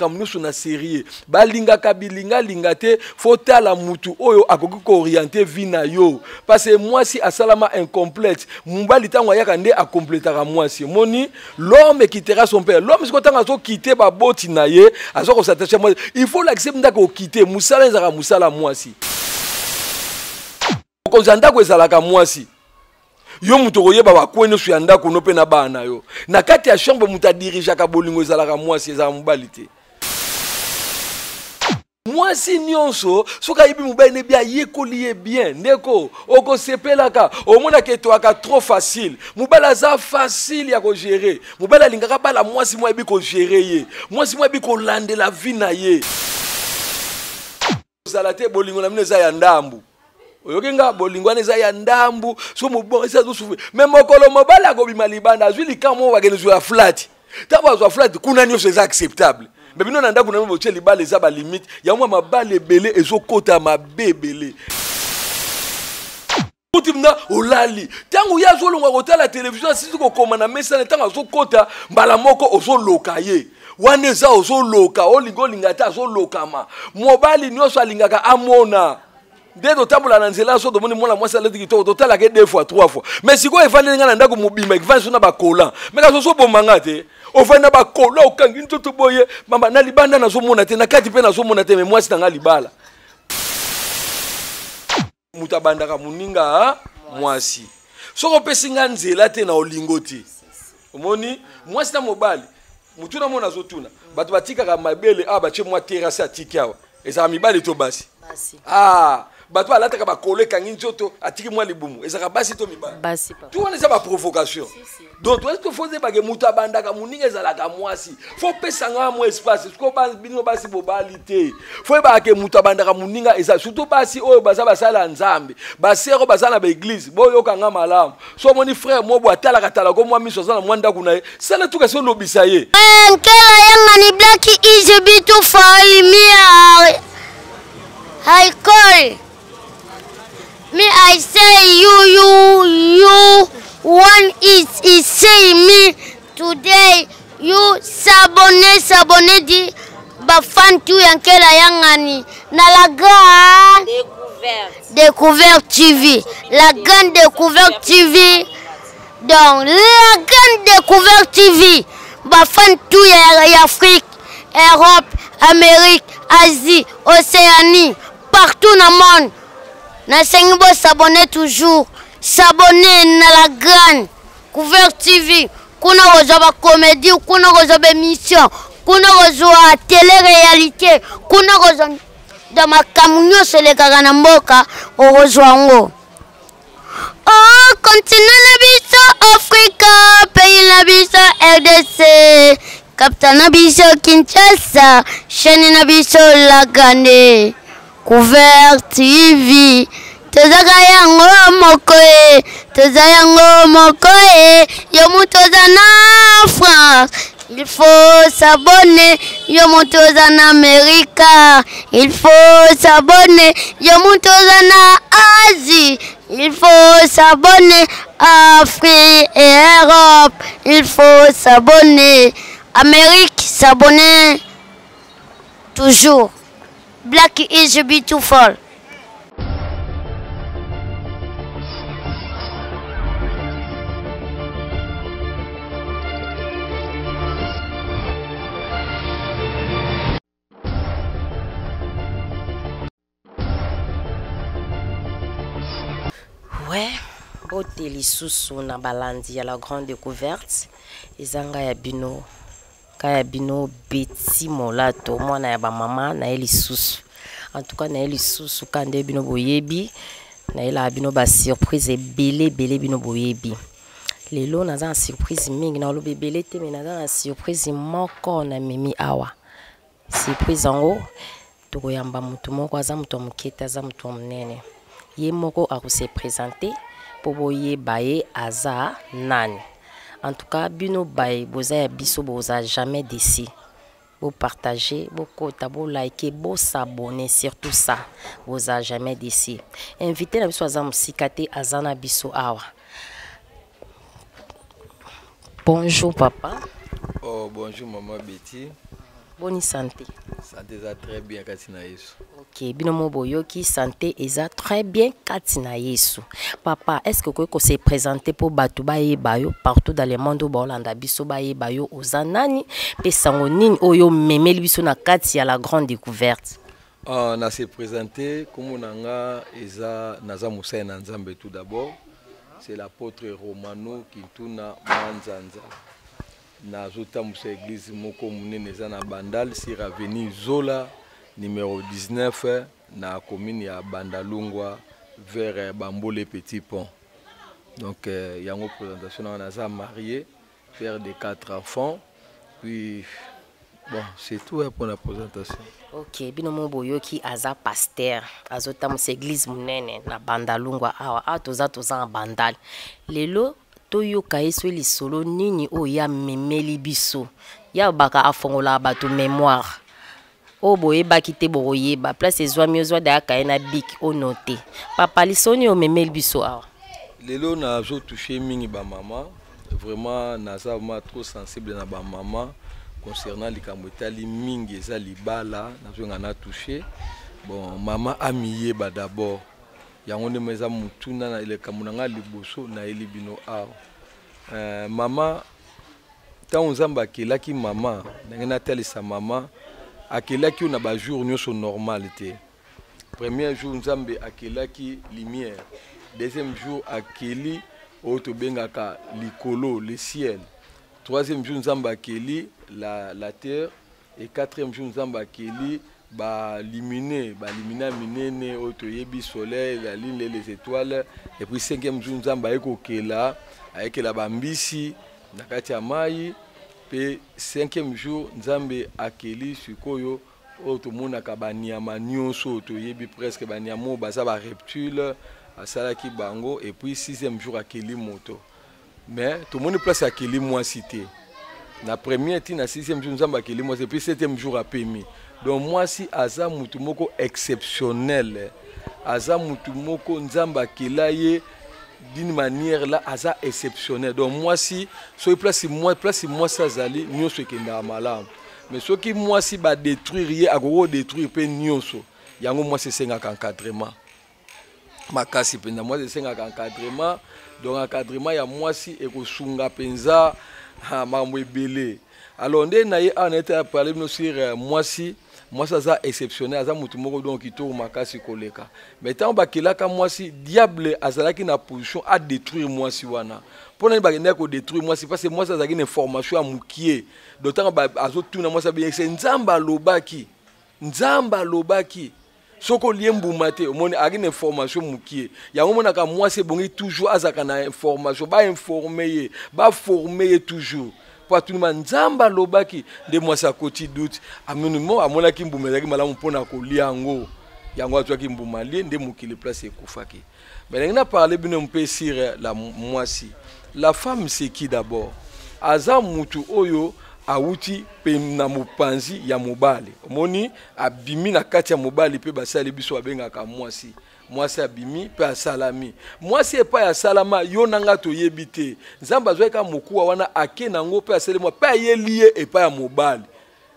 makambo nyonso na sérieux balingaka bilinga lingate faut tala mutu oyo akoki ko orienter vie na yo parce que moi si asalama incomplète mobali tango ayaka nde akomplétaka mwasi moni l'homme quittera son père l'homme siko tanga so quitter ba boti na ye azo ko s'attacher moi il faut l'accepter ndako quitter musala ezaka musala mwasi ko zanda ko ezalaka mwasi yo mutu koyeba bakwene su ya ndako no pe na bana yo na kati ya chambre muta dirijaka bolingo ezalaka mwasi ezala mobali te mwasi nyonso soka yibi mobali ne bia yekoli ye bien ndeko oko sepelaka omona ke to aka trop facile mobali aza facile ya ko gérer mobali alingaka bala mwasi mo yebi ko gérer ye mwasi mo yebi ko lande la vie na ye zalate bolingo na mine za ya ndambu oyokenga bolingwana eza ya ndambu so mobon eza zo souffrir mais mokolo mobala ko bima libanda azwi likamo bagene zo ya flat taba zo flat kuna nyonso eza acceptable mais bino na ndako na mo tie libala eza ba limite ya mwa mabale belé ezokota mabebele utimna olali tango ya zo longa kotala télévision sisi ko koma na mesa tango azokota mbala moko ozoloka ye wana eza ozoloka olingo lingata azolokama mobali nyonso alingaka amona dès que tu as la nzela so domoni mona mwasi aleti to total ke 2 fois 3 fois mais siko efande nga na ndako mobima ekvanso na ba kola mais ka so bomanga te ofanda ba kola okangi ntoto boye mama na libanda na so mona te na kati pe na so mona te mais mwasi tanga libala mutabanda ka muninga mwasi soko pesinga nzela te na olingo te omoni mwasi na mobali mutuna mona zotuna batu batika ka mabele ba che mwa terrasse atiki awa eza mibali to basi bato alataka ba kole kangi nzoto atiki mwa libumu ezaka basi to mibali basi papa tu wana eza ba provocation donc toi est-ce que faut que mutu abandaka muninga ezalaka mwasi faut pesanga mo espace ko ba bino basi bobalité faut ba ke mutu abandaka muninga eza surtout basi oyo baza basala nzambe basero bazana ba église boyo kanga malamu so moni frère mo bo atalaka tala ko mwa miso zana mwanda kuna ye sana tuka so lobisa ye nkela yanga ni black is bitu fall me I call me, I say you one is say me today you sabone di bafantu yankela yangani na la grande découverte TV la grande découverte TV donc la grande découverte TV bafantu ya Afrique Europe Amérique Asie Océanie partout dans le monde. Na sengibo s'abonner toujours. S'abonner na la grande Découverte TV. Kuna ozoba comédie, kuna ozoba émission, kuna ozoba télé-réalité, kuna ozoba dans ma camunyo se le kagana mboka ozwango. Oh, continent na biso Africa, pays na biso RDC, capitaine na biso Kinshasa, chaîne na biso la grande Découverte TV. Tozaka yango mokoe, toza yango mokoe, yo mutoza na France. Il faut s'abonner, yo mutoza na Amérique. Il faut s'abonner, yo mutoza na Asie. Il faut s'abonner Afrique et Europe. Il faut s'abonner Amérique, s'abonner toujours. Black is beautiful. Ouais, bote lisusu na balandi ya la grande découverte. Ezanga ya bino. Kaya bino beti molato mwana ya ba mama na lisusu. En tout cas na lisusu kande bino boyebi na ela bino ba surprise belé bino boyebi. Lelo naza na surprise mingi na lobe belé te mais naza na surprise moko na mimi awa. Surprise ngo to yamba mutu moko aza mutu muketa aza mutu mnene. Ye moko a se présenter pour boye baye aza nani. En tout cas, bino baye boza biso boza jamais déçu. Vous partagez, vous kota, vous likez, vous s'abonner surtout ça. Boza jamais déçu. Invitez la biso aza musikate azana biso awa. Bonjour papa. Oh bonjour maman Betty. Bonne santé. Santé eza très bien kati na Yesu. Ok, binomo boyoki santé eza très bien kati na Yesu. Papa, est-ce que vous pouvez se présenter pour batu bayo partout dans le monde où Olanda biso bayo ozanani pe sango nini oyo memeli biso na kati ya la grande découverte? On a se présenté comme nanga eza naza Moussa na Nzambe tout d'abord. C'est l'apôtre Romano Kintuna Manzanza. Na zota Moussa église moko munene eza na Bandal sur avenue Zola numéro 19 na commune ya Bandalungwa vers Bambole Petit Pont. Donc yango présentation on a marié, père de 4 enfants. Puis bon, c'est tout pour la présentation. Ok, binomo boyoki aza pasteur, azota Moussa église munene na Bandalungwa awa toza en Bandal. Lelo toyo kaeso lisolo nini o ya memeli biso ya baka afongola bato mémoire o boye bakite boye ba place ezwa miozwa da kaena bik o noté papa lisoni o memeli biso awa lelo na zo toucher mingi ba maman vraiment naza ma trop sensible na ba maman concernant likambo etali mingi eza libala nazo ngana toucher bon maman amiye ba d'abord yango nde meza mutuna na ile kamunanga liboso na elibino awa mama tant Nzamba akelaki mama ndenge telisa mama akelaki na ba jour nyonso normalité. Premier jour Nzambe akelaki lumière, deuxième jour akeli oto bengaka likolo le ciel, troisième jour Nzamba akeli la terre et quatrième jour Nzamba akeli ba luminer minene oto yebi soleil, la lune et les étoiles, et puis cinquième jour Nzamba ekokela ayekela bambisi na kati ya mai, pe cinquième jour Nzambe akeli sikoyo oto monaka banyama nyonso to yebi presque banyama baza ba reptile asalaki bango, et puis sixième jour akeli moto. Mais tout le monde place akeli moi cité. La première ti na sixième jour Nzambe akeli moi, et puis septième jour apemi. Donc moi si aza mutu moko exceptionnel, aza mutu moko Nzambe akelaye d'une manière là aza exceptionnelle. Donc moi si so place moi ça zali nyonso kenda malamu, mais ce qui moi si ba détruire akoko détruire pe nyonso yango moi c'est senga encadrement makasi penda moi c'est senga encadrement. Donc encadrement ya moi si ekosunga penza mambo ebele. Alors ndé na ye on était à parler sur moi si moi ça ça exceptionnel aza mutu moko donc kito makasi koleka. Mais tant bakilaka moi si diable azalaki na position à détruire moi si wana. Pona ba ngenda ko détruire moi si parce que moi ça zaki une information à mukie. D'autant ba azotuna moi ça bien c'est Nzamba lobaki. Nzamba lobaki. Soko liembu mate omoni akine information mukie. Ya omona ka moi c'est bongi toujours azaka na information ba informer ba former toujours. Tout le monde Nzamba lobaki de moi sa koti doute amenumo amona ki mbumelaki malamu pona ko liango yango atwa ki mbumali nde mukile place ekufaki. Mais on a parlé bino mpe sur la moisi. La femme c'est qui d'abord? Aza mutu oyo awuti pe na mopanzi ya mobali. Omoni abimi na kati ya mobali pe basali biso abengaka moisi. Moi c'est abimi pe asalami. Moi c'est pas ya salama yo nanga to yebite. Nzamba zoeka mokuwa wana ake nango pe asalema pe yelie et pas ya mobali.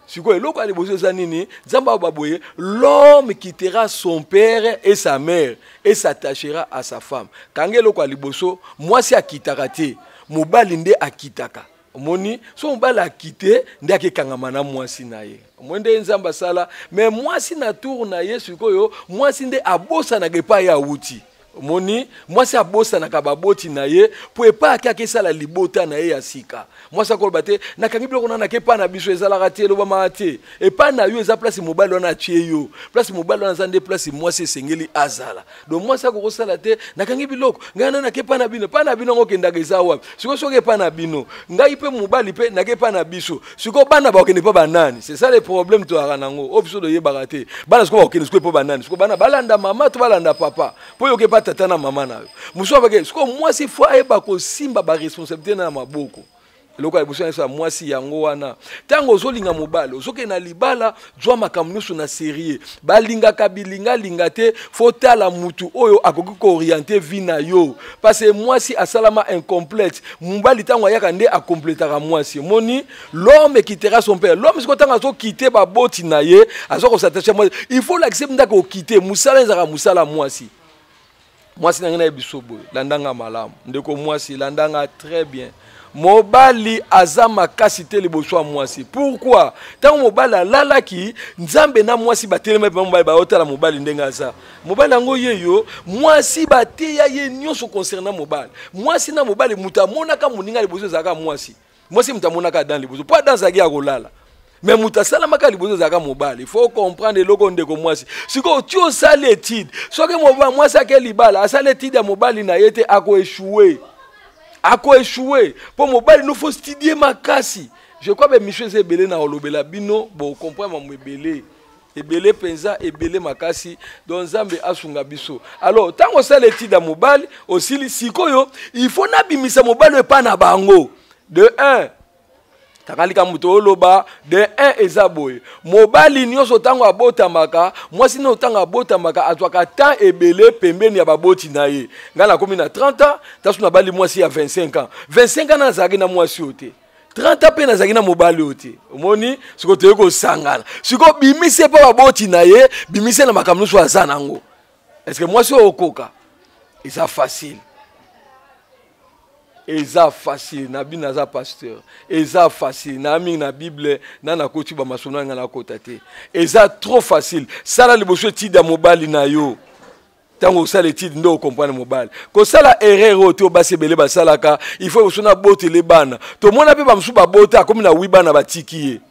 Siko eloko ali bozo za nini? Nzamba baboye l'homme quittera son père et sa mère et s'attachera à sa femme. Kange eloko ali bozo moi c'est akitaka te. Mobali nde akitaka. Moni so mobali akite nde akekangama na mwasi na ye. Mwende Nzamba sala mais mwasi na tour na ye sikoyo mwasi nde abosa na gepa ya uti. Moni mwasi abosa na kababoti na ye po epa akake sala libota na ye ya sika. Mwasi akolbate na kangi biloko na kepa na biso ezala raté lo ba mate. Epa na yo eza place mobali wana tie yo. Place mobali wana zande place mwasi esengeli azala. Donc mwasi akokosala te na kangi biloko ngana na kepa na bino pa na bino ngokenda geza wapi. Siko soke pa na bino ngai pe mobali pe na kepa na biso. Siko bana ba okende pa banani. C'est ça le problème to aranango. Ofiso do yebaka te. Bana siko okende siko pa banani. Siko bana balanda mama to balanda papa. Po yo kepa tata na mama na yo. Muso abake siko mwasi fo ayeba ko simba ba responsabilité na maboko. eloko ya liboso na mwasi yango wana ntango ozolinga mobali ozoke na libala zwa makambo nyonso na serie balingaka bilingalinga te fo tala mutu oyo akoki kooriente vi na yo parce mwasi asalama incomplète mobali ntango ayaka nde akompletaka mwasi moni l'homme quittera son père l'homme siko ntango azokite baboti na ye azokosattache mwasi il faut l'accepter ndako okite musala ezaka musala mwasi mwasi na ngai na yebiso boye landanga malamu ndeko mwasi landanga très bien mobali aza makasi te liboso ya mwasi pourquoi ntango mobali alalaki nzambe na mwasi batelema pe mobali baotala mobali ndenge aza mobali yango yeyo mwasi bateya ye nyonso concernant mobali mwasi na mobali mutu amonaka moninga liboso ezalaka mwasi mwasi mutu amonaka dans liboso po adanzaki ya kolala mais mutu asalamaka liboso ezalaka mobali il faut comprendre eloko ndeko mwasi sikoyo ti osali étude soki mobali mwasi ake libala asali étude ya mobali na ye te akoéchoué pour mobali nous faut studier makasi je crois que mission c'est belé na olobela bino bon comprendre mo ebele penza ebele makasi donc nzambe asunga biso alors tango sala étude ya mobali osili sikoyo il faut nabimisa mobali epa na bango de 1 takalika muto oloba de 1 eza boye mobali nyonso tango abotamaka mwasi no tango abotamaka atwaka temps ebele pembeni ya baboti na ye ngala komi na 30 ans tasu na bali mwasi ya 25 ans 25 ans nazaki na mwasi ote 30 ans pe nazaki na mobali ote omoni siko toye kosangana siko bimise pa baboti na ye bimise na makambo nyonso aza nango est-ce que mwasi okoka eza facile eza facile na bina za pasteur eza facile na mingi na bible na koti ba masono nga na kota te eza trop facile sala liboso étude ya mobali na yo tango sala étude ndo comprendre mobali ko sala erreur oto basebele basalaka il faut osona botele bana to mona pe ba msu ba bota comme na wibana batiki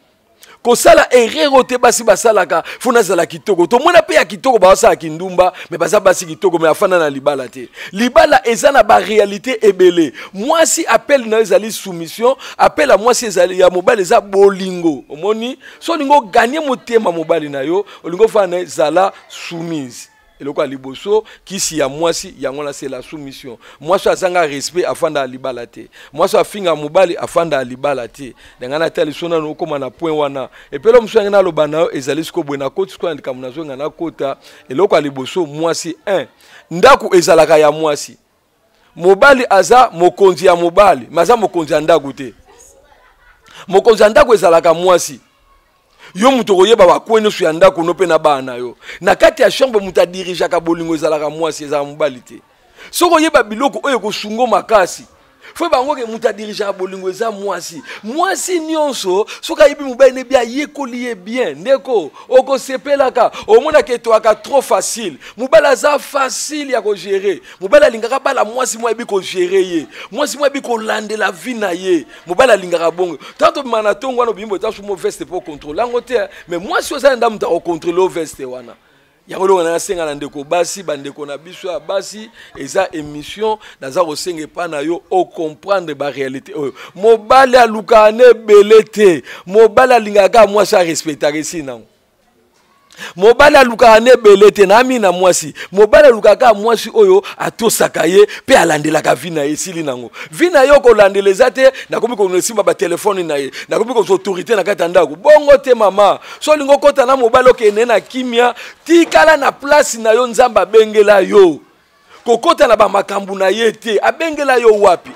ko sala erreur te basi basalaka funa zala kitoko to mona pe ya kitoko ba sala kindumba mais baza basi kitoko mais afana na libala te libala eza na ba réalité ebele mwasi appelle na ezali soumission appelle à mwasi ezali ya mobali eza bolingo omoni so lingo gagner motema mobali na yo olingo fana zala soumise eloko ya liboso kisi ya mwasi yango na c'est la soumission mwasi azanga respect afanda alibala te mwasi afinga mobali afanda alibala te ndengana tali sona no koma na point wana epelo musu ngana lobana yo ezali siko bwena koti siko ndika munazo ngana kota eloko ya liboso mwasi 1 ndaku ezalaka ya mwasi mobali aza mokonzi ya mobali maza mokonzi ya ndaku te mokonzi ya ndaku ezalaka mwasi yo mutu koyeba bakwene su ya ndako no pe na bana yo na kati ya chambre mutu adirija ka bolingo ezalaka mwasi ezala mobali te soko yeba biloko oyo kosungo makasi fo bango ke mutu adirija ka bolingo eza mwasi nyonso soka yebi mobali ne bia yekoli ye bien ndeko okosepelaka omona ke to aka trop facile mobali aza facile ya ko gérer mobali alingaka bala mwasi mwa yebi ko gérer ye mwasi mwa yebi ko landela vie na ye mobali alingaka bongo tanto mana tongo wana bimbo tasu mo veste pour contrôler ngote mais mwasi oza nda muta ko contrôler veste wana yakolo na senga na ndeko basi bandeko na biso ya basi eza émission naza kosenga pa na yo o comprendre ba réalité oyo mobali aluka ne belete mobali alingaka mwasi a respecter sina mobali aluka ne belete na mina mwasi mobali aluka mwasi oyo atosaka ye pe alandelaka vina esili nango vina yo ko landeleza te na komi ko nsimba ba telefone na ye na komi ko autorité na katanda ko bongo te mama so lingo kota na mobali okene na kimia tikala na place na yo nzamba bengela yo kokota na ba makambu na ye te abengela yo wapi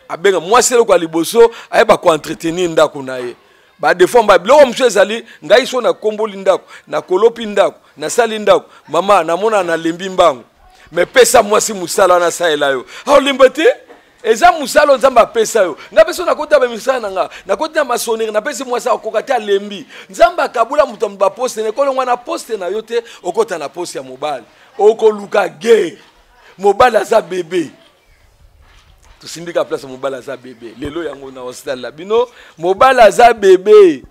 abenga mwasi lo kwa liboso ayeba ko entretenir ndako na ye ba defo mba biloko msu ezali ngai so na komboli ndako na kolopi ndako na sali ndako mama namona na lembi mbango me pesa mwasi musala na saela yo aolimba te eza musala nzamba pesa yo nga peso na kota ba misala nga na kota masonnerie na pesi mwasi akokata lembi nzamba kabula mutu mba poste ne kolongwa na poste na yo te okota na poste ya mobali okoluka gay mobali aza bébé to sindika place mobala za bébé lelo yango na hostel la bino mobala za bébé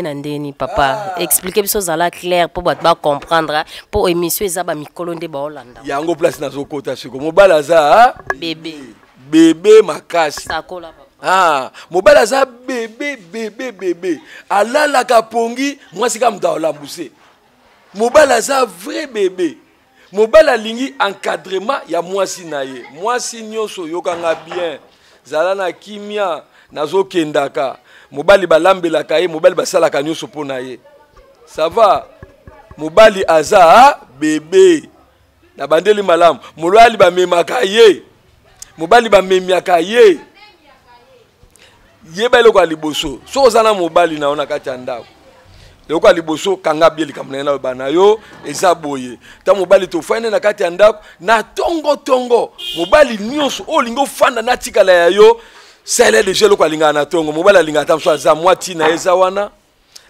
na ndeni papa expliquer biso zala clair pour ba comprendre pour émission ezaba mikolo nde ba Hollanda yango place na zokota siko mobala za bébé makasi sakola papa mobala za bébé alala kapongi mwasi ka muta olambuse mobala za vrai bébé mobala lingi encadrement ya mwasi na ye mwasi nyonso yokanga bien zala na kimia nazo kendaka mobali balambelaka ye mobali basalaka nyonso mpo na ye ça va mobali aza bébé na bandeli malamu molwali bamemaka ye mobali bamemiaka ye yeba eloko ya liboso so ozana mobali na ona kati ya ndako eloko ya liboso kanga bie likambo na ye na bana yo eza boye ta mobali tofandi na kati ya ndako na tongo mobali nyonso olingi ofanda na tikala ya yo sele deja eloko alingaka na tongo mobali alingaka ta mosu aza mwati na ye eza wana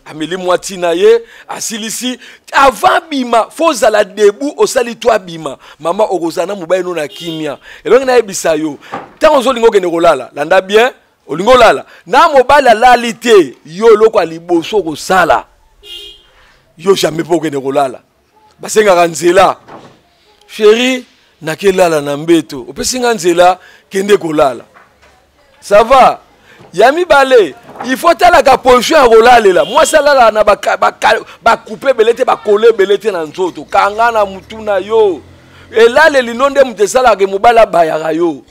ameli mwati na ye asilisi avant bima fozala debu osali to bima mama okozana mobali no na kimia elongi na yebisa yo tango ozolinga okende kolala landa bien olingo lala na mobali alali te yo eloko aliboso kosala yo jamais po okende kolala basengaka nzela chéri nakelala na mbeto opesinga nzela kende kolala ça va ya mibale il faut talaka position ya kolalela mwasi alala na bakupe belete bakole belete na nzoto kanga na mutu na yo elaleli no nde mutu esalaka mobali abayaka yo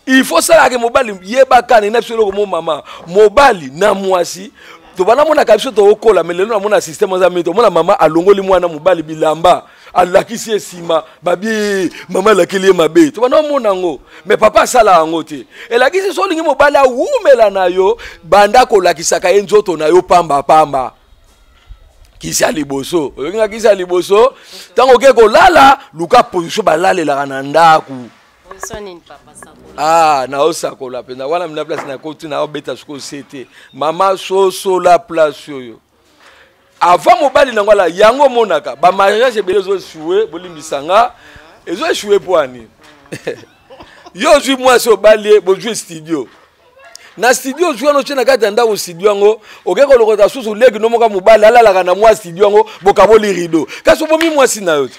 il faut salaka mobali yebaka na biso eloko mo mama mobali na mwasi tobana mona kabiso tokola mais lelo na mona système za mito mona mama alongoli mwana mobali bilamba alakisi esima babi mama lakeli mabe tobana mona ngo mais papa sala ngo te elakisi so lingi mobali awumela na yo banda ko lakisaka ye nzoto na yo pamba kisa liboso olinga kisa liboso tango ke ko lala luka position balalelaka na ndaku na osakola pena wana mina place na koti na obeta suko sete mama soso la place yo avant mobali na ngala yango monaka ba mariage ebele zo chouer bolimbisanga ezo chouer poani yo jui moi so balie bo jui studio na studio jui no chena kata nda o studio ngo okeko lokota susu legi no moka mobali alalaka na moi studio ngo bokaboli rideau kaso bomi moi sina yo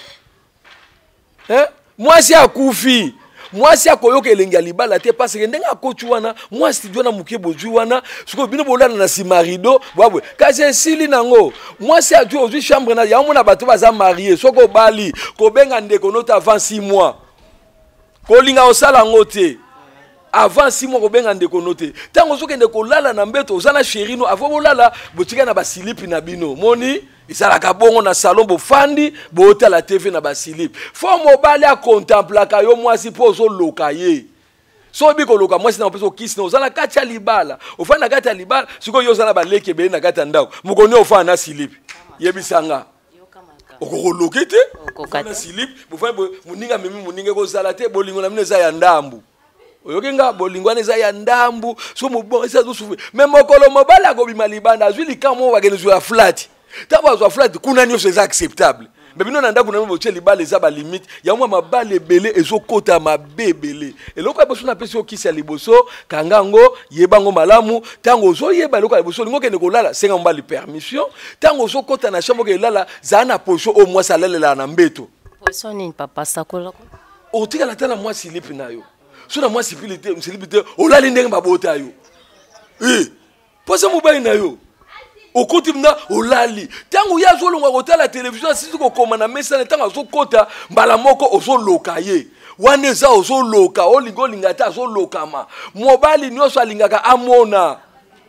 moi si akufi mwasi akoyoka elengi ya libala te parce que ndenga kotu wana mwasi studio na muke bozwi wana siko bino bolana na simarido bwabwe kasi esili nango mwasi atu ozwi chambre na yango na bato baza marié soko bali kobenga ndeko nota avant 6 mois kolinga osala ngo te avant 6 mois kobenga ndeko note tango sokende kolala na mbeto ozana chéri no avant bolala botika na basilipi na bino moni isalaka bongo na salon bofandi boota la TV na basilip fo mobali a contemplaka yo mwasi po zo loka ye so biko loka mwasi na peso kisi na ozana kati ya libala ofana kati ya libala siko yo zana baleke be na kati ya ndako mukoni ofana na silip yebisanga okoloke te na silip bofana muninga memi muninga ko zala te bolingo na mine za ya ndambu oyokenga bolingwana eza ya ndambu so mobon esa zo souffrir même okolo mobali akobima libanda azwi likamo bagenzwa ya flat taba zo flat kuna nyonso eza acceptable mais bino na ndako na boche libala eza ba limite ya mwa mabale ebele ezokota mabebele eloko eboso na pesi okisi ya liboso kangango yebango malamu tango ozoyeba eloko ya liboso lingo kende kolala senga mobali permission tango ozokota na chambre kelala za na position au moins salalela na mbeto position ni papa sakola otika la tala moi silipi na yo so na moi silipi olali ndenge babota yo posa mobali na yo okoti mna olali tango ya zolonga kotala television sisi kokoma na mesa tango azokota mbala moko ozoloka ye wana eza ozoloka olinga ta azolokama mobali nyonso alingaka amona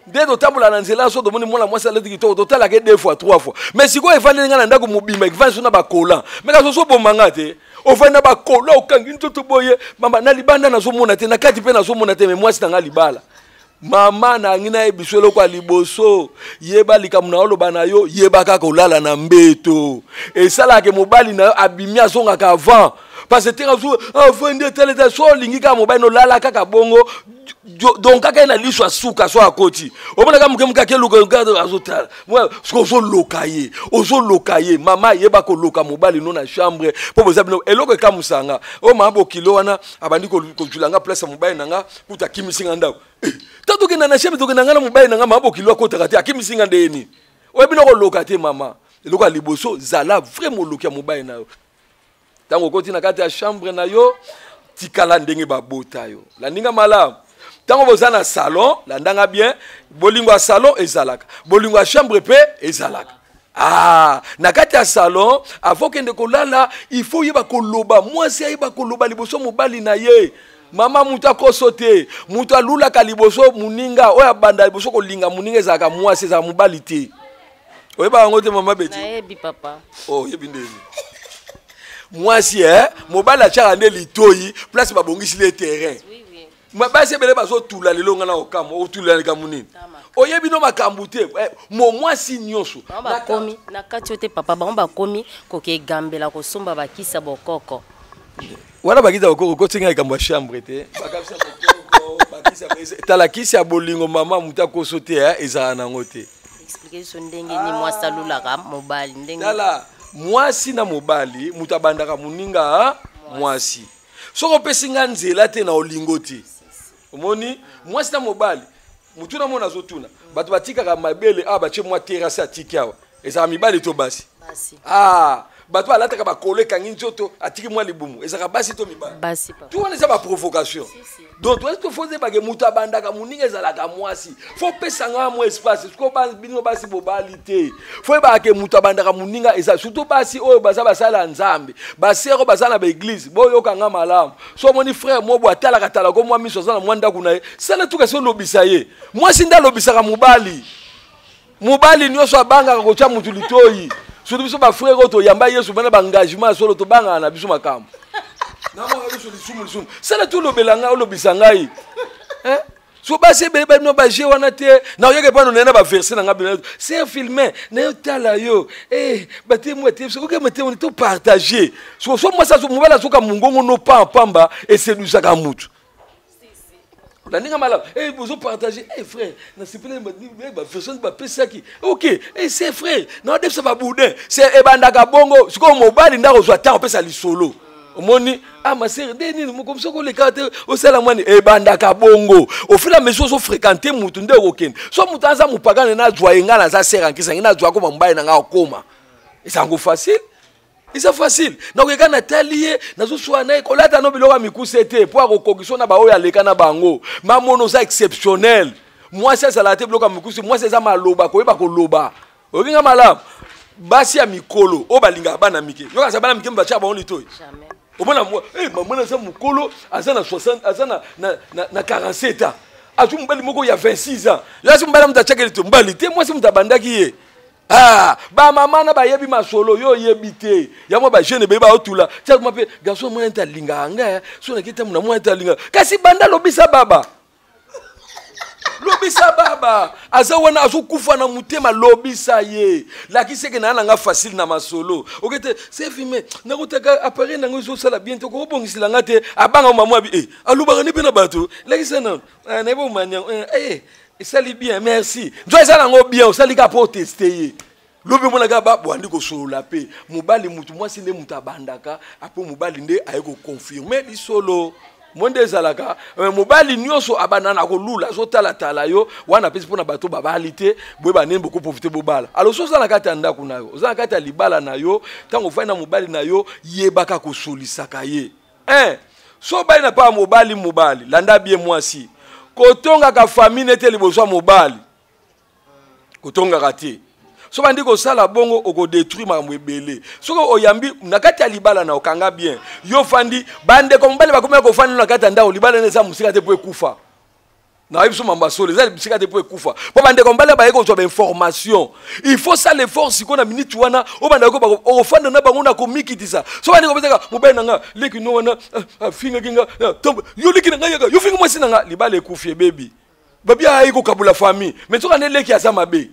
nde totambola na nzela so tomoni mwana mwasi aleti kitoko totalaka 2 fois 3 fois mais sikoyo efandi nga na ndako mobima ekivandi so na bakola mais kaso sobomanga te ofandi na bakola okangi ntoto boye mama na libanda nazomona te na kati mpe nazomona te mais mwasi nanga libala mama na ngina ebiso eloko liboso yeba likamuna oloba na yo yeba kaka olala na mbeto esalaka mobali na yo abimi azongaka avant parce que tenga avant de tele so lingika mobali no lala kaka bongo donc kaka na liswa suka so akoti omona kama mukemuka keluka ngado azotala moi sko zo lokaye mama yeba ko loka mobali no na chambre po bozabino eloko kamusanga o mabo kilo wana abandi ko julanga place mobali nanga kuta kimisinga ndako tato kena na chambre to kena ngana mobali nanga mabo kilo akota te akimisinga ndeni oyebino ko loka te mama eloko liboso zala vraiment loka mobali na yo tango koti na kati ya chambre na yo tikala ndenge babota yo la ndinga malamu tango bozana salon la ndanga bien bolingo salon ezalaka bolingo chambre pe ezalaka na kati ya salon avant kende kolala il faut yeba koloba mwasi yeba koloba liboso mobali na ye mama mutu akoso te mutu alulaka liboso muninga oyo abanda liboso kolinga muninga ezalaka mwasi ezalaka mobali te oyeba yango te mama Betty nayebi papa oh yebi ndeni mwasi mobali atiaka nde litoyi place babongisi le terrain basi ebele bazotula lelo nga na okama otulelaka munini oyebi no makambo te mwasi nyonso bakomi na kati ote papa bango bakomi kokegambela kosomba bakisa bokoko wana bakisa bokoko kotinga likambo ya chambre te bakisa bokoko bakisa tala kisi ya bolingo mama mutu akoso te ezala nango te explique so ndenge ni mwasi alulaka mobali ndenge tala mwasi na mobali mutu abandaka muninga mwasi soko opesi nga nzela te na olingo te omoni mwasi na mobali mutu na mona azotuna bato batikaka mabele batie mwa terase atiki awa ezalaka mibali to basi bato alataka bakolo ekangi nzoto atiki mwa libumu ezalaka basi to mibali basi papa tu wana eza baprovocation donc toesi tofoze bake mutu abandaka moninga ezalaka mwasi fo pesanga mwa espace siko bino basi bobali te fo yebake mutu abandaka moninga eza surtout basi oyo baza basala nzambe basere oyo baza na baeglise boyokanga malamu so omoni frère mobo atalaka talako mwa miso aza na mwa ndako na ye sala tuka si olobisa ye mwasi nde alobisaka mobali nyonso abangaka kotya mutu litoyi surtout biso bafrère oyo toyamba yesu bana baengagement solo tobangaka na biso makambo namaka biso lisumu sala tu olobisa ngai so basi ebele bino baje wana te na oyeke pano nayena baverse na nga bino c'est filmé nayotala yo bate mwa te oke mate oni topartage so mwasi mobali azoka mongongo no pamba esedusaka mutu la ninga malamu bozo partager frère na sipele ba version ba pesaki OK c'est frère na odepsa ba boudin c'est ebandaka bongo siko mobali ndako zo ata opesa lisolo omoni ma sœur deni comme ça ko le carte au sala mwani ebandaka bongo au fil et à mesure so fréquenter mutu nde okende so mutu aza mupagane na joie ngala za sœur ankisa ngina joie ko mobali na nga okoma esango facile. C'est facile. Donc quand Nathalie nazo soana kolata no biloko mikusete pour akokokiso na ba oya leka na bango. Mamono za exceptionnel. Moi ça la te biloko mikusi, moi c'est ça maloba ko yeba ko loba. Okinga malamu. Basi ya mikolo o balinga bana mike. Yo ka bana mike mbacha ba on litoyi. Jamais. Omona moi maman za mukolo azana 60 azana na 47 ans. Azu mbali moko ya 26 ans. Yo asi mbala mutachaka lito mbali te moi si mutabandaki ye. Ba mama na ba yebi masolo yo yebite ya mo ba jeune be ba otula tia mo pe garçon mo nta linga nga so na kita mo na mo nta linga kasi banda lobisa baba asa wana azokufa na mutema lobisa ye lakisi ke na nga facile na masolo okete c'est filmé na kotaka appareil na ngo sala bientôt ko bongisila ngate abanga mama abi alubaka ni pena bato lakisi na na bo manya sali bien merci nzo sala ngo bien osali ka po tester lobi mona ka ba bwandi ko solola pe mobali mutu mwasi nde mutu abandaka apo mobali nde ayeko confirmer li solo monde zalaka mobali nyonso abanana ko lula so tala yo wana pesi pona bato babali te boye banembo ko profiter bobala alors so sala kata ndako na yo za kata libala na yo tango fana mobali na yo yebaka ko solisaka ye so ba na pa mobali landa bien mwasi kotonga ka famille nete liboso mobali kotonga kati so bandi ko sala bongo oko détruire makambo ebele soko oyambi na kati ya libala na okanga bien yo fandi bande ko mobali bakomela ko fandi na kati ya ndao libala neza musika te po ekufa na biso mamba solo za musika te po ekufa po bande ko mbala ba yeko zo ba information il faut ça l'effort siko na minute wana o banda ko ba fandi na bango na ko mikitisa so bandi ko beteka mobali na nga leki no wana finga kinga yo leki na nga yo finga mwasi na nga libala ekufie baby babi ayiko kabula famille mais soka ne leki asa mabe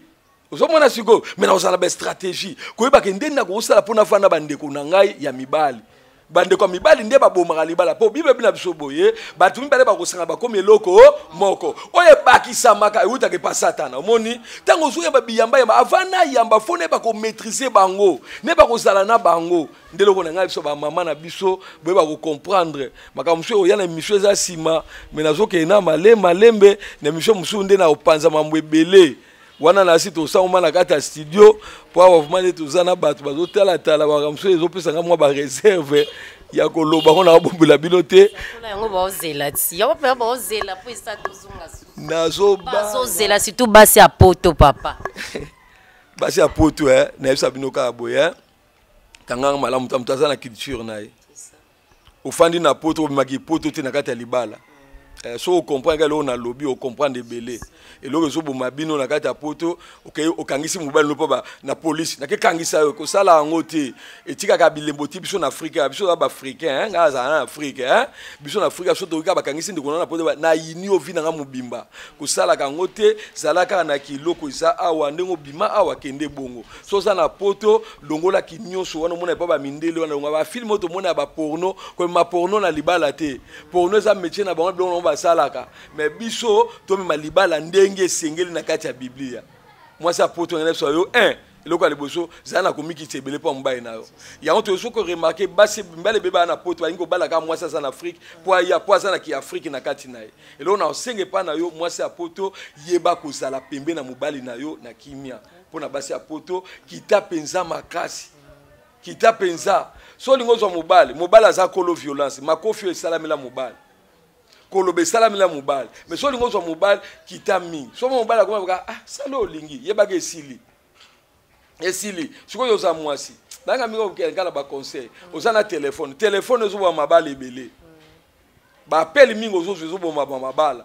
ozomona siko mena osala ba stratégie koyeba ke ndenda ko osala pona fana bandeko na ngai ya mibali bandeko ya mibali nde babomaka libala po bible bina biso boye batu mibale bakosanga bakomi eloko moko oye bakisamaka euta ke pa satana omoni tango zuya babiyamba yamba avana yamba fone bako maîtriser bango ne bakosala na bango ndeloko na ngai biso ba mama na biso boye bako comprendre makamso oyana mission za sima menazoke na malembe na mission musu nde na opanza mambo ebele wana na site osama na kata studio po avuma tozana bato bazotala bakamso ezopesanga mwa ba réserve ya koloba kona abombela bino te yango baozela ti yango pe baozela po isa tozunga nazozela surtout basi ya poto papa basi ya poto na yebisa bino kaka boye kanganga malamu mutu aza na culture na ye ofandi na poto obimaki poto te na kati ya libala. So on comprend que l'on a lobby, on comprend des belés. Et l'on résout mabino na kata poto, o kangisi mobile no pa na police, na ke kangisa ko sala ngote. Et tika ka bilemboti biso na Afrika, biso ba africain, nga za na Afrika, biso na Afrika so to ka ba kangisi ndiko na poto na yini o vina nga mobimba. Ko sala ka ngote, sala ka na kiloko isa awa ndengo bima awa kende bongo. So za na poto longola kinyoso wana mona pa ba mindele wana nga ba film to mona ba porno, ko ma porno na libala te. Porno za métier na bango salaka mais biso to me malibala ndenge sengeli na kati ya Biblia moi ça poto ngene so yo eloko ya liboso zana komiki tebele pa mbaye na yo ya on to so ko remarquer basi mbale beba na poto ba ngo balaka moi ça en Afrique po ya po ça na ki Afrique na kati na ye elo na senge pa na yo moi ça poto yeba ko sala pembe na mobali na yo na kimia po na basi ya poto kita penza makasi kita penza so lingo zo mobali za kolo violence makofi esalamela mobali kolobe salamela mobile mais so lingo zo mobile kitami so mobile akoma salo lingi yebaka esili siko yo za mwasi nanga miko kala ba conseil ozana téléphone ezo ba mabala ebele ba appel mingo zo bo mabala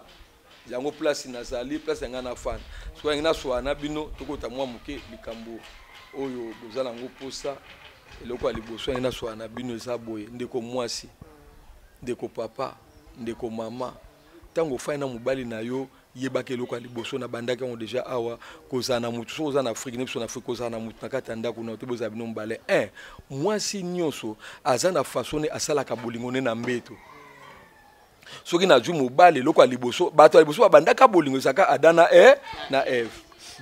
yango place nazali place ngana fan so ngina so na bino tokota mwa muke likambo oyo bozala ngo posa eloko aliboso ngina so na bino eza boye ndeko mwasi ndeko papa ndeko mama tango faina mobali na yo yebaka eloko liboso na bandaka on déjà awa kozana mutu so ozana Afrique ne so na Afrique kozana mutu na kata ndako na te boza bino mbale mwasi nyonso azana façonner asalaka bolingo ne na mbeto soki na ju mobali eloko liboso bato liboso bandaka bolingo saka Adana na Eve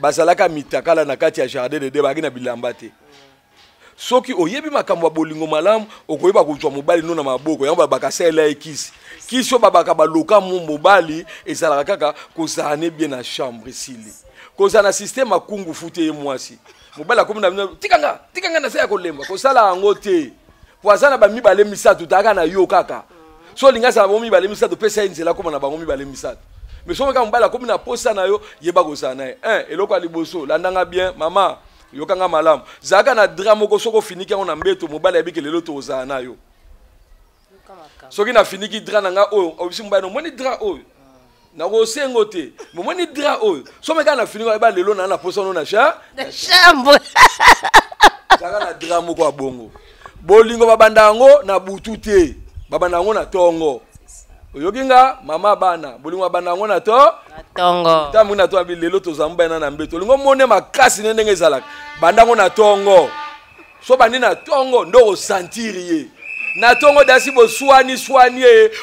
bazalaka mitakala na kati ya jardin de Dieu bakina bilamba te soki oyebi makambo bolingo malamu okoyeba kuzwa mobali no na maboko yango bakasela ekisi kiso babaka baloka mobali ezalaka kaka kozana bien na chambre sili kozana système akungu fute ye mwasi mobali akomi na tikanga na saya kolemba kosala yango te poazana ba mibale misatu taka na yo kaka so linga sa ba mibale misatu pesa nzela koma na ba mibale misatu mais so ka mobali akomi na posa na yo yeba kozana eloko liboso landanga bien mama yokanga malamu zaka na drama ko soko finiki on na mbeto mobali abiki lelo to ozana yo soki na finiki drama nga oyo obisi mobali no moni drama oyo na ko sengo te moni drama oyo so meka na finiki ba lelo na posa no na chambre zaka na drama ko abongo bolingo babanda ngo na butu te babanda ngo na tongo oyokinga mama bana bolingo babanda ngo na tongo tamu na to abi lelo to zamba na mbeto lingo mone makasi ndenge ezalaka bandango na tongo so bandi na tongo ndo sentirier na tongo dasi bo swani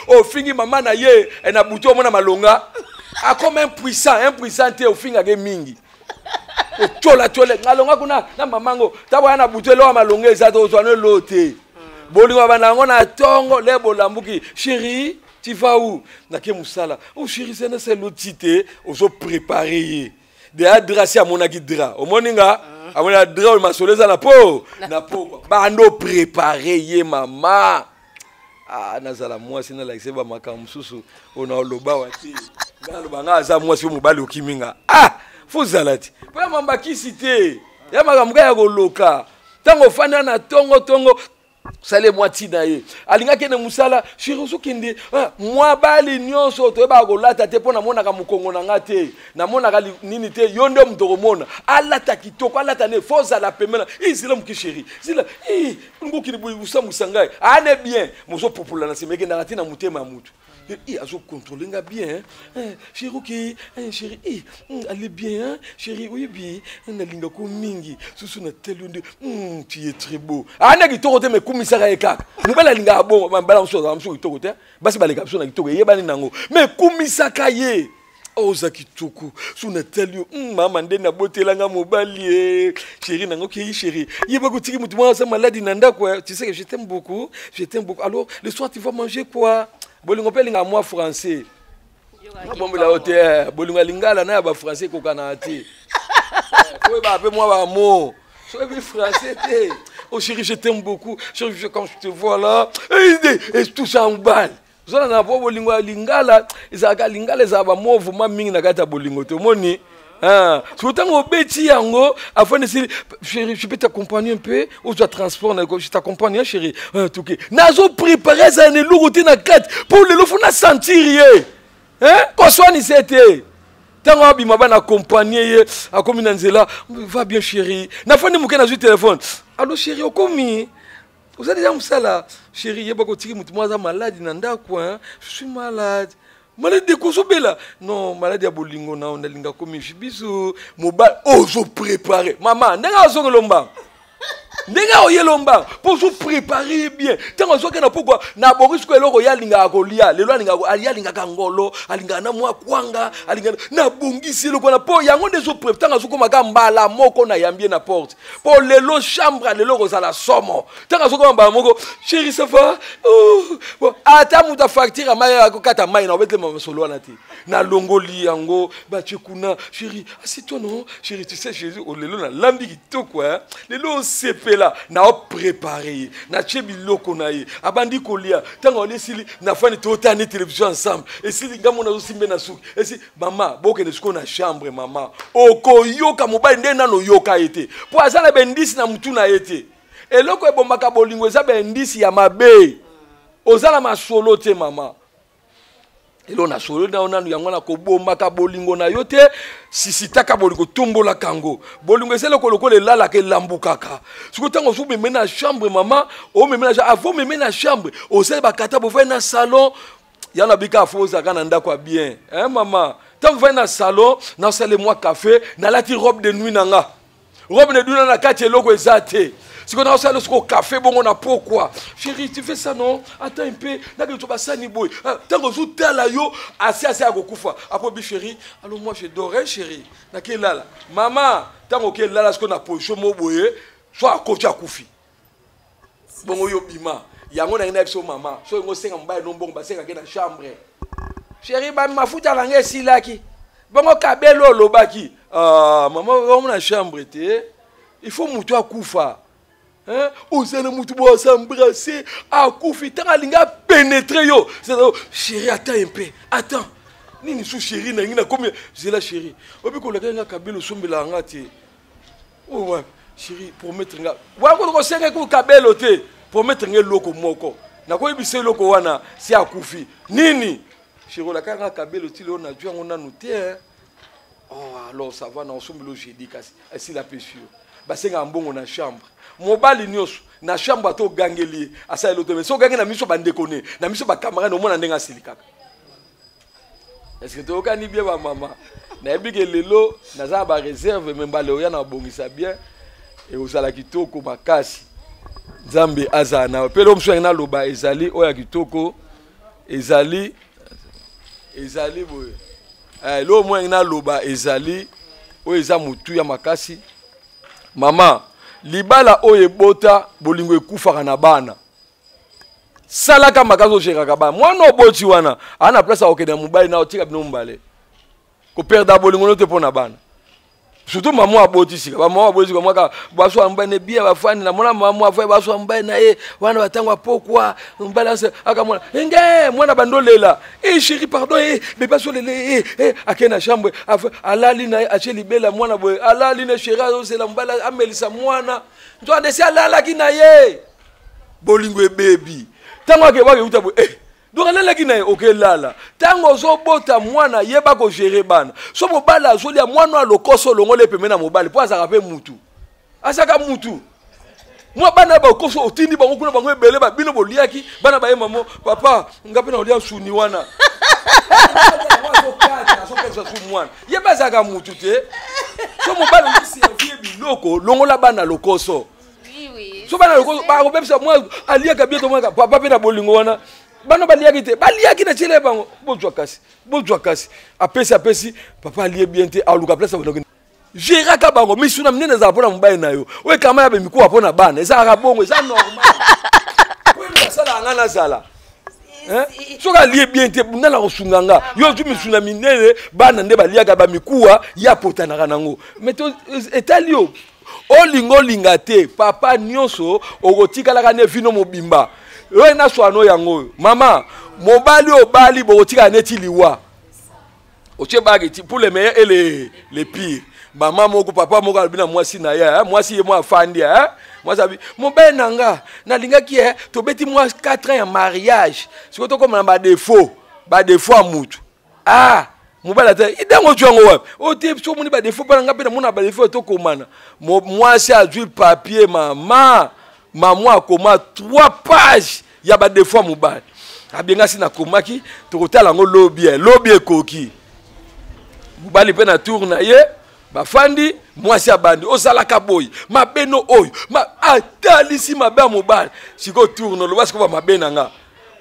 ofingi mama na ye na buto mona malonga a comme impuissant te ofinga ge mingi o chola ngalonga kuna na mamango tabo na buto lo malonga ezato zwana lote bolingo bandango na tongo le bolambuki chérie tu vas où? Nake musala. Oh chérie, c'est l'outil ozo préparer. De adresse à mon agidra. Au moninga, à mon adra ma soleza na po. Bando préparer ye mama. Nazala moi sina la seba makamsusu ona loba wati. Ngalo banga za moi si mobali okiminga. Fuzalati. Pa mamba kisite. Ya makamga ya goloka. Tango fana na tongo sale mwati na ye alinga kene musala shiroso kende mwa bali nyonso to ba kolata te pona mona ka mukongo na ngate na mona ka nini te yondo mtoko mona alata kitoko alata ne foza la pemela izila mkishiri zila ngokini buisa musangai ane bien muso popula na semeke na tina mutema mutu azo contrôler nga bien chérie chérie allez bien chérie oui bien na linga ko mingi susu na telonde tu es très beau ana kitoko te me kumisaka ekaka mobala linga bongo bambala msoza mso kitoko te basi baleka mso na kitoko yebani nango me kumisaka ye oza kitoko suna telio mama ndene na botelanga mobali chérie nango ki chérie yeba ko tiki mutu mwa sa maladi na ndako tu sais que je t'aime beaucoup alors le soir tu vas manger quoi bolingo pelinga moi français bombe la hôtel bolingo lingala na ba français ko kana ati ko ba pe moi ba mo so bi français te oh chérie je t'aime beaucoup chérie quand je te vois là et tout ça en balle zona na bolingo lingala izaka lingala za ba mouvement mingi na kata bolingo to moni Ah, surtout au bêtis yango, afin de dire, chérie, je peux t'accompagner un peu, ou je dois transport, je t'accompagne, chérie. Tout cas, nazo préparé ça ne lourd na 4 pour le loufou na sentir hein, qu'on soit ni c'était. Tant que bima ban accompagner, à comme nanzela, va bien chérie. Na fin de mouké na téléphone. Allô chérie, au commis. Vous avez déjà ça là, chérie, yeba ko tiki mutu mwaza malade nanda quoi, je suis malade. Malade de Kosobela. Non, malade ya bolingo na on linga komi biso mobile ozo préparer. Maman, nenga ozo lomba. Nenga oye lomba pour se préparer bien. Tant ozo ke na pourquoi na boris ko eloko ya linga akolia, lelo linga alia linga kangolo, alinga na mwa kwanga, alinga na bongisi loko na po yango dezo préparer. Tant ozo komaka mbala moko na yambie na porte. Pour lelo chambre lelo kozala somo. Tant ozo komba moko, chérie ça va? Oh, bon, ata muta facture maya ko kata mai na obete mama solo na ti. Na longoli yango ba chekuna, chérie, assieds-toi non? Chérie, tu sais Jésus o lelo na lambi kitoko hein. Lelo sepe là na préparé na chebi loko na ye abandi kolia tanga on esili na fani totane télévision ensemble et si ngamo na zosimbe na suki et si mama boke ne siko na chambre mama okoyoka mobali nde nano yoka ete po azala bendisi na mutu na ete eloko ebombaka bolingo eza bendisi ya mabe ozala masolo te mama elo na solo na onanu yango na kobomaka bolingo na yo te sisitaka bolingo tumbola kango bolingo esele koloko le lala ke lambukaka siko tango so meme na chambre mama o meme na avant meme na chambre o sele bakata bo na salon yana bika foza kana ndako bien hein mama tango va na salon na sele moi café na lati robe de nuit nanga robe de nuit na kati eloko ezate. Si on a aussi le café, bon, on a pourquoi? Chérie, tu fais ça, non? Attends un peu. Tu vas ça, ni boy. Tant que tu es là, assez à Gokoufa. Après, chérie, alors moi, je dorais, chérie. Là. Maman, tant que là, ce qu'on a pour chomo boye, soit à côté à Koufi. Bon, yo bima. Il y a un ex maman. Soit on s'est en bas, non bon, basé dans la chambre. Chérie, ma fout à l'angé si là qui. Bon, on cabelo lobaki. Ah, maman, on a la chambre, il faut mouton à Koufa. Hein? Osana mutu bo s'embrasser à Koufi tanga linga pénétrer yo. Chérie attends un peu. Attends. Nini sou chérie na ngina combien? C'est la chérie. Obi ko la nga kabelo sombela ngati. Oh ouais, chérie pour mettre nga. Wa ko senga ko kabelo te pour mettre nga loko moko. Na ko ebise loko wana si à Koufi. Nini? Chérie la nga kabelo ti le on a dû on a noté. Oh alors ça va na sombelo jeudi kasi. Si la pêche. Ba senga mbongo na chambre. Mobali nyos na chambre to gangeli asa eloto mais so gangi na miso bandekone na miso ba camarade au mona ndenga silikaka. Est-ce que to kani bien ba mama na ebike lelo na za ba réserve memba le ya na bongisa bien et osala kitoko makasi Nzambe azana pelo mso na loba ezali oya kitoko ezali boye lo mo na loba ezali o eza mutu ya makasi mama libala oye bota bolingo ekufaka na bana salaka makazo shekaka ba mwana oboti wana ana place okena mobali na otika bino mbale ko perda bolingo no te pona bana surtout maman aboti sika ba maman aboti ko mwaka baso ambane bia bafani na mwana maman afai baso ambane na ye wana batangwa pokwa mbalance akamona nge mwana bandolela chérie pardon mais baso lele akena chambre alali na acheli bela mwana boy alali na chérie c'est la mbala amelisa mwana ndo adesi alala kina ye bolingo baby tango ke ba uta boy donc là qui n'a aucun lala tango zo bota mwana yeba ko gérer bana so mobala azoli mwana lokoso longole pemena mobali po azaka pe mutu asaka mutu moi bana ba koso otindi bango kuna bango ebele ba bino boliaki bana ba mama papa ngape na olia suni wana yeba azaka mutu te so mobali ngisi vie biloko longola bana lokoso oui so bana lokoso ba ko bepsa moi aliaka bientôt moi papa pe na bolingo wana bano baliaki na chele bango bozwa kasi apesi papa alie bien te aluka place bonoko gera ka bango misuna mnene za pona mbaye nayo we kama ya bemikuwa pona bana eza ka bongo eza normal we sala ngana sala soka alie bien te nala osunganga yo tu misuna minene bana nde baliaka ba mikuwa ya potanaka nango meto etalio olingo lingate papa nyonso okotikala ka ne vino mobimba we na swano yango mama mobali obali bokotika neti liwa Pour les meilleurs et les pires. Maman moko papa moko albina mwasi na ya mwasi ye mwa fandi moi ça mon ben nanga na linga ki to beti moi 4 ans ya mariage siko to comme ba défaut à mutu mobala ta idango twango wapi o te so moni ba défaut bana ngapena mona ba défaut to komana mwasi a dû papier maman akoma 3 pages ya ba défaut mobala abenga sina komaki to kotala ngo lobby ekoki mobali pe na tour na ye bafandi mwasi abandi ozalaka boy mabeno oyo atalisi mabe mobali siko tourne lo basiko ba mabena nga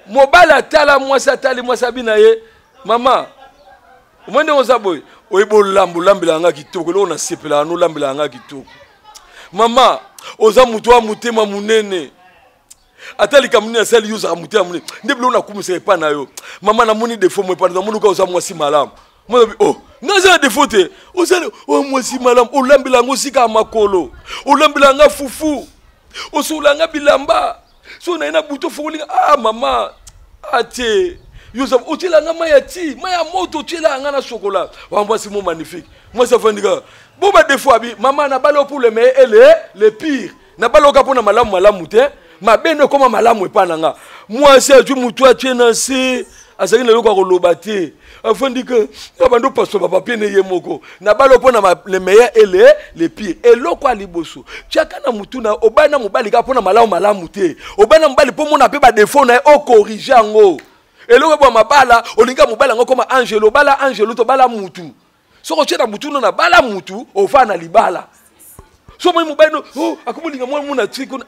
mobali atala mwasi atali mwasi abina ye mama umende oza boy oyebo lambula nga kitoko lo na sepela no lambula nga kitoko mama oza mutu wa mutema munene atali kamuni asali yuza mutema munene ndeblo na kumisa pa na yo mama na muni defo mo pa na munu ka oza mwasi malamu moi naza défaut osale mwasi malamu olambilanga osika makolo olambilanga fufu osulanga bilamba so na ina buto fokolinga mama ate yoza otilanga maya moto otilanga na chocolat wa mwasi mo magnifique moi ça fandika boba défaut abi mama na balo pour le meilleur et le pire na balo ka pona malamu te mabeno koma malamu epananga mwasi aju mutu atiena se azali na loko koloba te afandi que abando paso papa piene yemoko na balo pona le meilleur et le pire et loko aliboso chaka na mutu na obana mobali ka pona malamu te obana mobali po mona pe ba défaut na o corriger ngo et loko bo mabala olinga mobali ngo koma angelo bala angelo to bala mutu soko chena mutu na bala mutu ofana libala so moi mobali no akumolinga mwana triko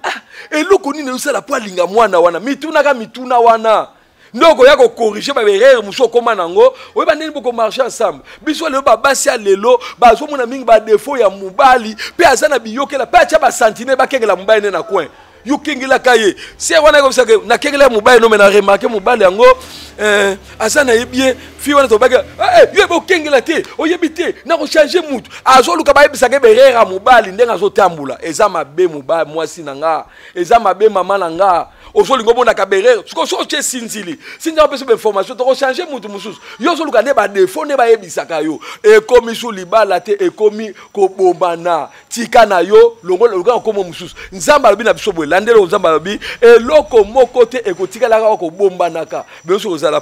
eloko nini usala po alinga mwana wana mituna wana ndoko yako corriger ba erreur muso koma nango oyeba nini boko marcher ensemble biso le ba basi ya lelo bazo mona mingi ba défaut ya mobali pe azana biyokela pe acha ba santine ba kengela mobali ne na coin yo kengela kaye si wana ko saka na kengela mobali no me na remarquer mobali yango azana yebie fi wana to baga yo bo kengela te oyebi te na ko changer mutu azo luka ba yebisa ke ba erreur ya mobali ndenga zo tambula eza mabe mobali mwasi nanga eza mabe mama nanga osolingo bona kaberere siko so che sinzili sinza pese be information to changer mutu mususu yo so luka ne ba défaut ne ba yebisaka yo ekomi su libala te ekomi ko bombana tika na yo longola luka komo mususu nzamba lobi na biso boye landelo nzamba lobi eloko moko te ekotika la ko bombanaka be so ozala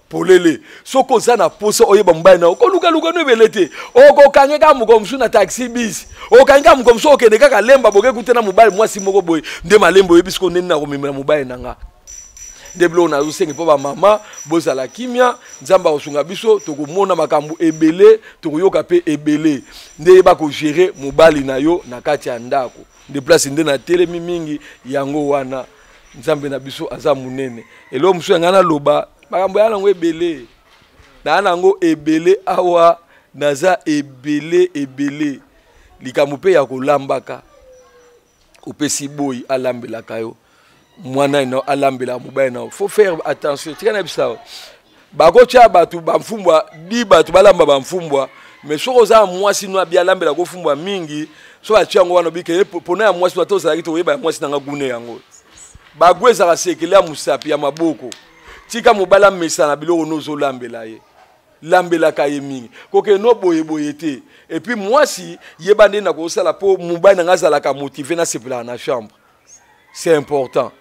polele soko zana poso oyeba mbaye na ko luka no belete oko kangeka muko msu na taxi bis o kangeka muko msu okende kaka lemba boke kutena mobile mwasi moko boye nde malembo yebisiko neni na komemela mobile nanga deblo na usengi po ba mama bozala kimia nzamba osunga biso tokomona makambo ebele tokoyoka pe ebele nde ba ko gérer mobile na yo na kati ya ndako de place nde na telemi mingi yango wana nzambe na biso aza munene elo msu ngana loba makambo yana ngo ebele na nango ebele awa naza ebele likambo pe ya kolambaka opesi boy alambelaka yo mwana ino alambela mobile na faut faire attention tikana bisa bako cha batu bamfumbwa di batu balamba bamfumbwa mais soko za mwasi no abia alambela ko fumbwa mingi so achiango wana bike pona ya mwasi wato za kito yeba mwasi nanga gune yango bagweza kasekela musapi ya maboko tika mobala mesana biloko nozo lambela ye lambela kaye mingi koke no boye te et puis mwasi yebande na ko sala po mobali na ngazala ka motiver na sepela na chambre c'est important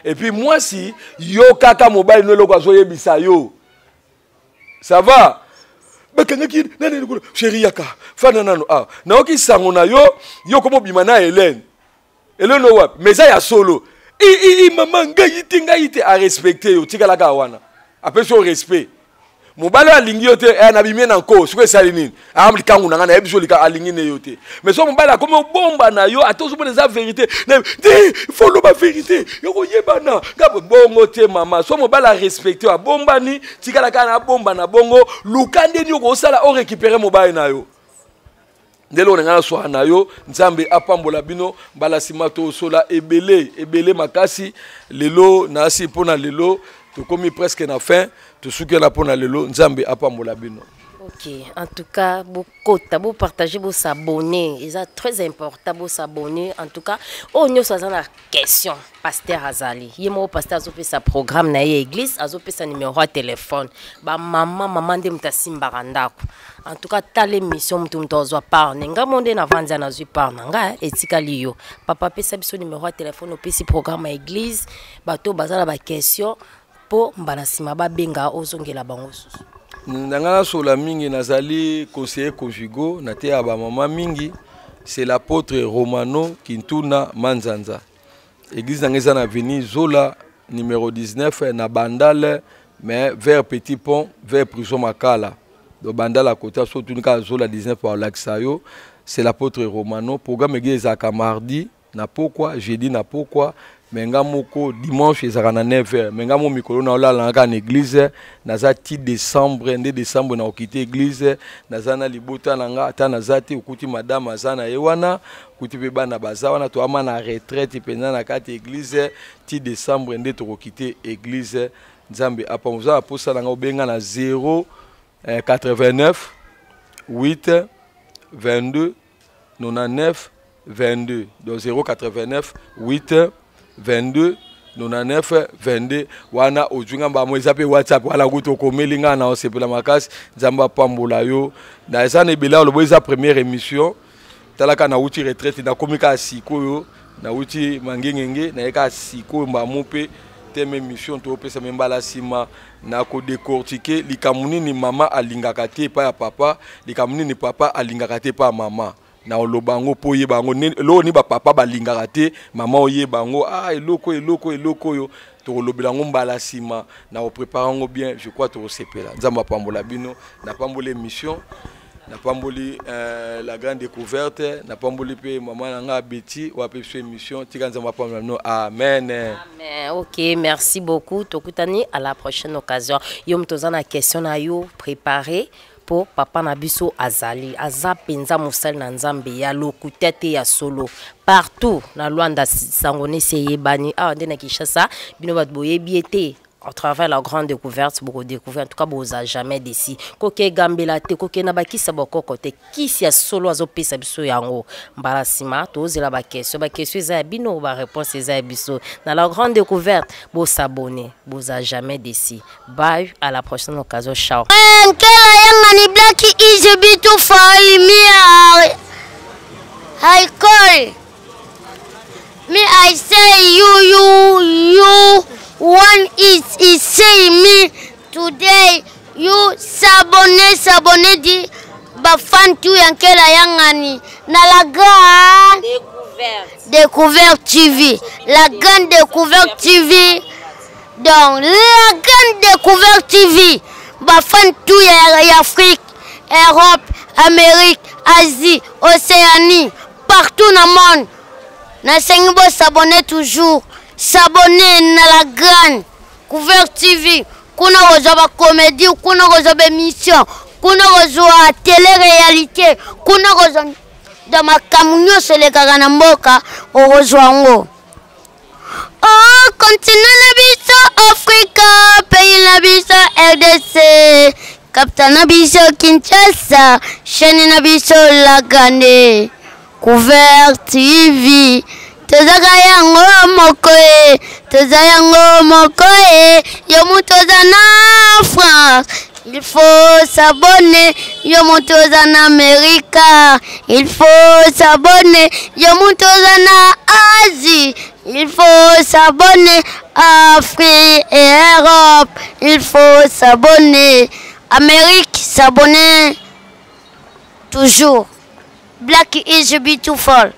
et puis mwasi yo kaka mobali no loko azo yebisa yo ça va bakangaki nani ko chéri yaka fana nano na oki sango na yo komo bimana Hélène no wap meza ya solo maman ngai te a respecter yo tikala ka wana après so respect mobali alingi yo te na bimie na nko siko esali nini amli kangu na ngana ebiso lika alingi ne yo te mais so mobali akomo bomba na yo atozo bona za vérité te follow ba vérité yo ko yebana ngabo bongo te mama so mobali a respecter a bomba ni tikala ka na bomba na bongo lukande ni yo ko sala o récupérer mobali na yo ndelo ngana so na yo nzambe apambola bino mbala simato sola ebele makasi lelo na asi pona lelo to komi presque na fin to suki na pona lelo nzambe apambola bino Ok, en tout cas, vous partagez, vous s'abonner. C'est très important, vous s'abonner. En tout cas, on a une question. Pasteur Azali. Il y a un pasteur qui a fait sa programme dans l'église, a fait sa numéro de téléphone. Maman de Mtassimbarandako. En tout cas, ta l'émission mtumtozo par nenga monde na vanza na zui par nanga etika liyo. Papa pesa biso numéro de téléphone au PC programme à église. Bato bazala ba question pour mbanasima ba benga ozongela bango susu. Nangana sola mingi nazali conseiller conjugaux na te aba mama mingi, c'est l'apôtre Romano Kintuna Manzanza. Église nangeza na avenue Zola numéro 19 na Bandale mais vers Petit Pont vers prison Makala. Donc Bandale à côté surtout nika Zola 19 par Laxayo, c'est l'apôtre Romano. Programme église à mardi na pourquoi jeudi na pourquoi menga moko dimanche ezaka na 9h menga mo mikolo na olala na église naza ti décembre na okite église naza na libota nanga ata nazati okuti madame azana yewana okuti pe bana baza wana to ama na retraite pena na kati église ti décembre nde to okite église nzambe apa moza posa nanga obenga na 0 89 8 22 99 22 donc 089 8 22 99 22 wana ojunga mbamo ezape WhatsApp wala kuto komelinga na osepela makasi nzamba pambola yo na eza ne bela lobo eza première émission talaka na uti retraite na komika sikoyo na uti mangengenge na eka sikoyo mbamo pe teme émission to pesa membala sima na ko décortiquer likamuni ni mama alingaka te pa ya papa likamuni ni papa alingaka te pa mama na olobango po ye bango lo ni ba papa balingaka te mama oye bango eloko yo to lobelango mbala sima na o préparango bien je crois to sepela nzamba pambola bino na pambola émission na pamboli la grande découverte na pamboli pe maman nanga Betty wa pe émission tika nzamba pambola no amen. Amen. OK, merci beaucoup tokutani à la prochaine occasion. Yo mtozana question na yo préparé pour papa Nabiso Azali aza penza musal na nzambe ya lokutete ya solo partout na Luanda sangone seyebani nde na Kinshasa bino bat boyebiete à travers la grande découverte beaucoup découvert en tout cas boza jamais d'ici koke gambela te koke na bakisa bokoko te kisi ya solo azopesa biso yango mbala sima tozela ba question eza bino ba réponse eza biso dans la grande découverte bo s'abonner boza jamais d'ici bye à la prochaine occasion ciao Nkela yanga ni Black is bitu fali me I call me I say you one is say me today you sabone di bafan tu yankela yangani na la grande découverte TV la grande découverte TV donc la grande découverte TV bafan tu ya Afrique Europe Amérique Asie Océanie partout dans le monde na sengibo s'abonner toujours s'abonner na la grande découverte TV kuna kozaba comédie kuna kozaba émission kuna kozwa télé-réalité kuna kozwa dans makambo nyonso elekaka na mboka okozwa ngo continent na biso Africa pays na biso RDC capitaine na biso Kinshasa chaîne na biso la grande découverte TV tozaka yango moko yo mutu oza na France il faut s'abonner yo mutu oza na Amerika il faut s'abonner yo mutu oza na Asie il faut s'abonner Afrique et Europe il faut s'abonner Amérique s'abonner toujours Black is beautiful.